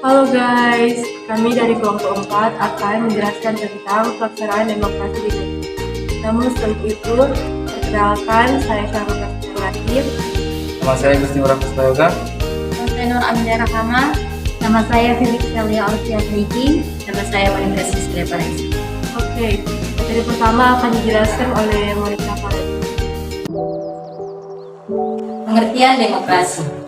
Halo guys, kami dari kelompok 4 akan menjelaskan tentang pelaksanaan demokrasi di Indonesia. Namun sebelum itu, perkenalkan saya Syahrul Kasih Latif. Nama saya Gusti Murah Puspayoga. Nama saya Nur Aminah Rahama. Nama saya Felix Celia Alfia Taiki. Nama saya Monika Siska Parisi. Oke, materi pertama akan dijelaskan oleh Monika Parisi. Pengertian demokrasi.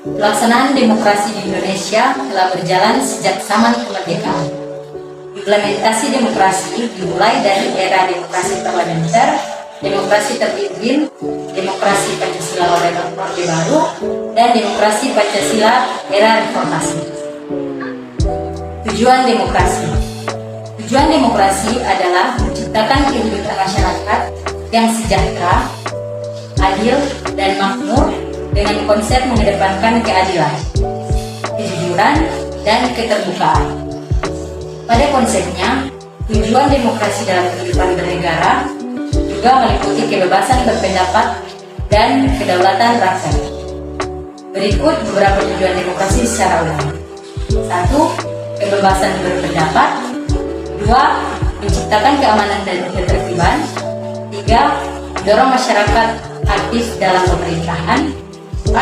Pelaksanaan demokrasi di Indonesia telah berjalan sejak zaman kemerdekaan. Implementasi demokrasi dimulai dari era demokrasi parlementer, demokrasi terpimpin, demokrasi Pancasila Orde Baru, dan demokrasi Pancasila era reformasi. Tujuan demokrasi. Tujuan demokrasi adalah menciptakan kehidupan masyarakat yang sejahtera, adil, dan makmur dengan konsep mengedepankan keadilan, kejujuran, dan keterbukaan. Pada konsepnya, tujuan demokrasi dalam kehidupan bernegara juga meliputi kebebasan berpendapat dan kedaulatan rakyat. Berikut beberapa tujuan demokrasi secara umum. 1. Kebebasan berpendapat. 2. Menciptakan keamanan dan ketertiban. 3. Mendorong masyarakat aktif dalam pemerintahan. 4.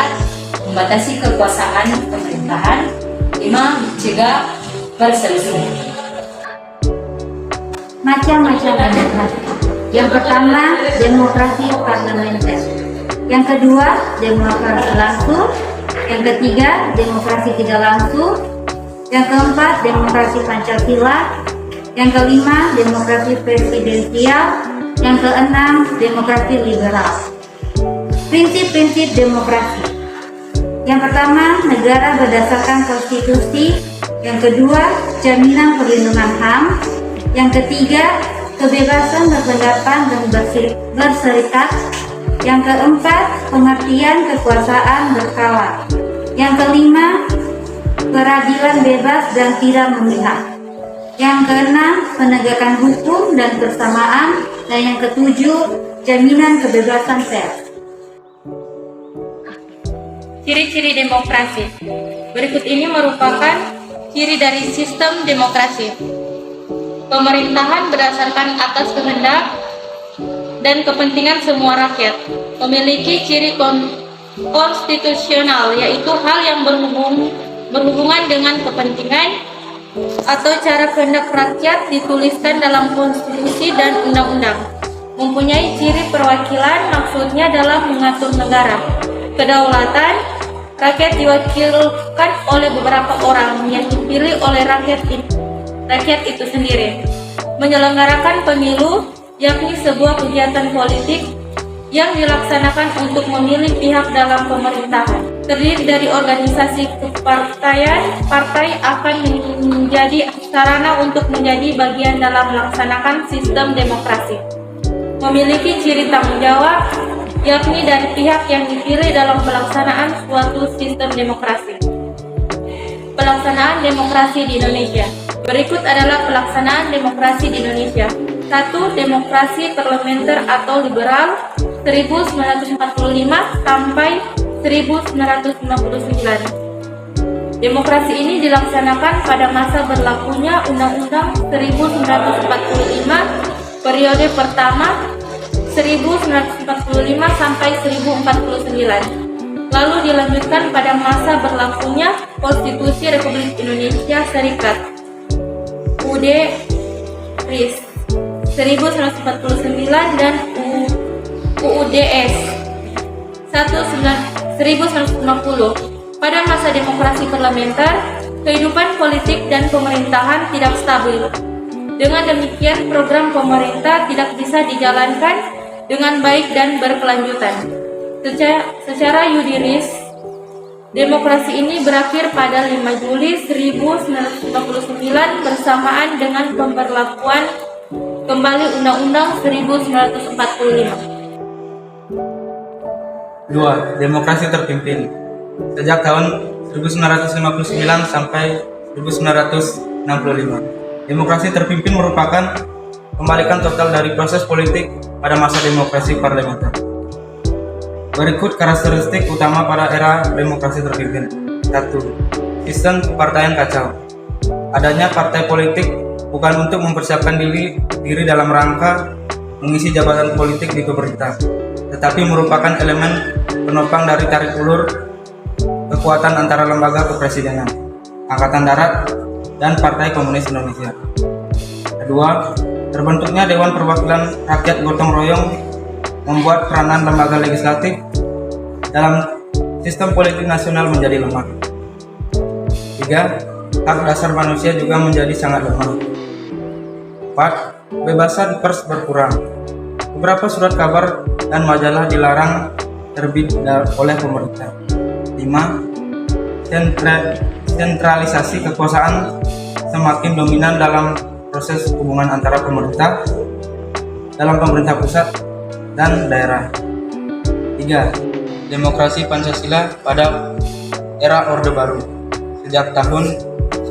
Membatasi kekuasaan pemerintahan. 5. Mencegah perselisihan. Macam-macam demokrasi. Yang pertama, demokrasi parlementer. Yang kedua, demokrasi langsung. Yang ketiga, demokrasi tidak langsung. Yang keempat, demokrasi Pancasila. Yang kelima, demokrasi presidensial. Yang keenam, demokrasi liberal. Prinsip-prinsip demokrasi. Yang pertama, negara berdasarkan konstitusi. Yang kedua, jaminan perlindungan HAM. Yang ketiga, kebebasan berpendapat dan berserikat. Yang keempat, pengertian kekuasaan berkala. Yang kelima, peradilan bebas dan tidak memihak. Yang keenam, penegakan hukum dan kebersamaan. Dan yang ketujuh, jaminan kebebasan pers. Ciri-ciri demokrasi. Berikut ini merupakan ciri dari sistem demokrasi. Pemerintahan berdasarkan atas kehendak dan kepentingan semua rakyat. Memiliki ciri konstitusional, yaitu hal yang berhubungan dengan kepentingan atau cara kehendak rakyat dituliskan dalam konstitusi dan undang-undang. Mempunyai ciri perwakilan, maksudnya dalam mengatur negara. Kedaulatan, rakyat diwakilkan oleh beberapa orang yang dipilih oleh rakyat itu sendiri. Menyelenggarakan pemilu, yakni sebuah kegiatan politik yang dilaksanakan untuk memilih pihak dalam pemerintahan. Terdiri dari organisasi kepartaian, partai akan menjadi sarana untuk menjadi bagian dalam melaksanakan sistem demokrasi. Memiliki ciri tanggung jawab, yakni dari pihak yang dipilih dalam pelaksanaan suatu sistem demokrasi. Pelaksanaan demokrasi di Indonesia. Berikut adalah pelaksanaan demokrasi di Indonesia. 1. Demokrasi parlementer atau liberal 1945 sampai 1959. Demokrasi ini dilaksanakan pada masa berlakunya Undang-Undang 1945 periode pertama 1945 sampai 1049. Lalu dilanjutkan pada masa berlakunya Konstitusi Republik Indonesia Serikat UUD RIS 1949 dan UUDS 1950. Pada masa demokrasi parlementer, kehidupan politik dan pemerintahan tidak stabil. Dengan demikian, program pemerintah tidak bisa dijalankan dengan baik dan berkelanjutan. Secara yuridis, demokrasi ini berakhir pada 5 Juli 1959 bersamaan dengan pemberlakuan kembali Undang-Undang 1945. 2. Demokrasi terpimpin. Sejak tahun 1959 sampai 1965. Demokrasi terpimpin merupakan pembalikan total dari proses politik pada masa demokrasi parlementer. Berikut karakteristik utama pada era demokrasi terpimpin. 1. sistem kepartaian kacau. Adanya partai politik bukan untuk mempersiapkan diri dalam rangka mengisi jabatan politik di pemerintah, tetapi merupakan elemen penopang dari tarik ulur kekuatan antara lembaga kepresidenan, Angkatan Darat, dan Partai Komunis Indonesia. Kedua, terbentuknya Dewan Perwakilan Rakyat gotong royong membuat peranan lembaga legislatif dalam sistem politik nasional menjadi lemah. Tiga, hak dasar manusia juga menjadi sangat lemah. 4. Kebebasan pers berkurang. Beberapa surat kabar dan majalah dilarang terbit oleh pemerintah. 5. Sentralisasi kekuasaan semakin dominan dalam proses hubungan antara pemerintah pusat dan daerah. 3. Demokrasi Pancasila pada era Orde Baru sejak tahun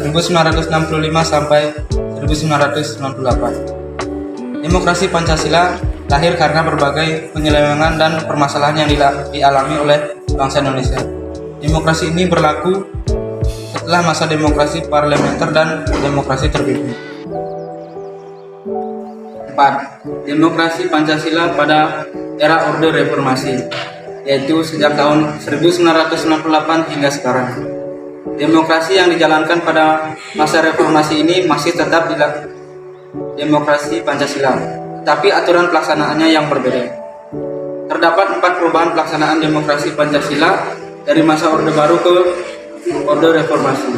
1965 sampai 1998. Demokrasi Pancasila lahir karena berbagai penyelewengan dan permasalahan yang dialami oleh bangsa Indonesia. Demokrasi ini berlaku setelah masa demokrasi parlementer dan demokrasi terpimpin. 4. Demokrasi Pancasila pada era Orde Reformasi, yaitu sejak tahun 1998 hingga sekarang. Demokrasi yang dijalankan pada masa reformasi ini masih tetap demokrasi Pancasila, tetapi aturan pelaksanaannya yang berbeda. Terdapat 4 perubahan pelaksanaan demokrasi Pancasila dari masa Orde Baru ke Orde Reformasi.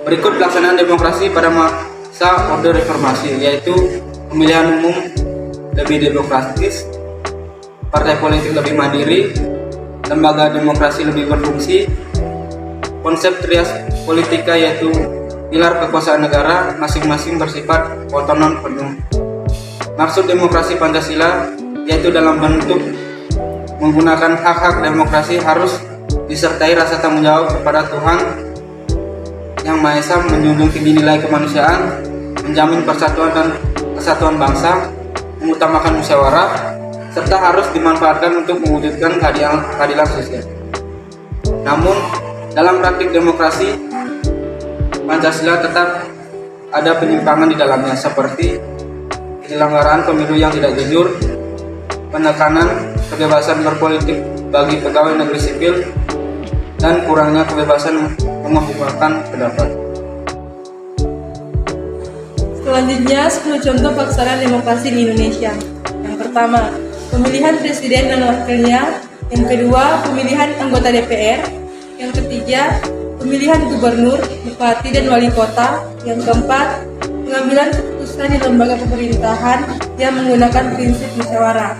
Berikut pelaksanaan demokrasi pada masa Orde Reformasi, yaitu pemilihan umum lebih demokratis, partai politik lebih mandiri, lembaga demokrasi lebih berfungsi, konsep trias politika yaitu pilar kekuasaan negara masing-masing bersifat otonom penuh. Maksud demokrasi Pancasila yaitu dalam bentuk menggunakan hak-hak demokrasi harus disertai rasa tanggung jawab kepada Tuhan Yang Maha Esa, menjunjung tinggi nilai kemanusiaan, menjamin persatuan dan kesatuan bangsa, mengutamakan musyawarah, serta harus dimanfaatkan untuk mewujudkan keadilan sosial. Namun, dalam praktik demokrasi, Pancasila tetap ada penyimpangan di dalamnya, seperti penyelenggaraan pemilu yang tidak jujur, penekanan kebebasan berpolitik bagi pegawai negeri sipil, dan kurangnya kebebasan mengemukakan pendapat. Selanjutnya, 10 contoh pelaksanaan demokrasi di Indonesia. Yang pertama, pemilihan presiden dan wakilnya. Yang kedua, pemilihan anggota DPR. Yang ketiga, pemilihan gubernur, bupati, dan wali kota. Yang keempat, pengambilan keputusan di lembaga pemerintahan yang menggunakan prinsip musyawarah.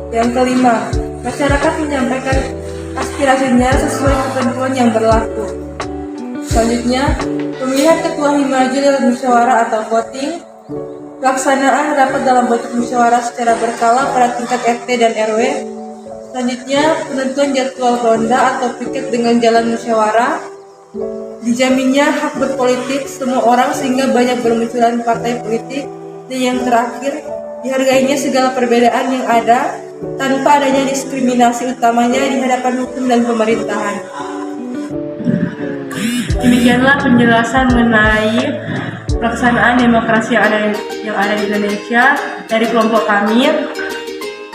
Yang kelima, masyarakat menyampaikan aspirasinya sesuai ketentuan yang berlaku. Selanjutnya, pemilihan ketua himaju dalam musyawarah atau voting, pelaksanaan rapat dalam bentuk musyawarah secara berkala pada tingkat RT dan RW. Selanjutnya, penentuan jadwal ronda atau piket dengan jalan musyawarah. Dijaminnya hak berpolitik semua orang sehingga banyak bermunculan partai politik. Dan yang terakhir, dihargainya segala perbedaan yang ada tanpa adanya diskriminasi, utamanya di hadapan hukum dan pemerintahan. Demikianlah penjelasan mengenai pelaksanaan demokrasi yang ada di Indonesia dari kelompok kami.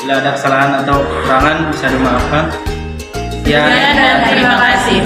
Bila ada kesalahan atau kekurangan bisa dimaafkan. Dan terima kasih.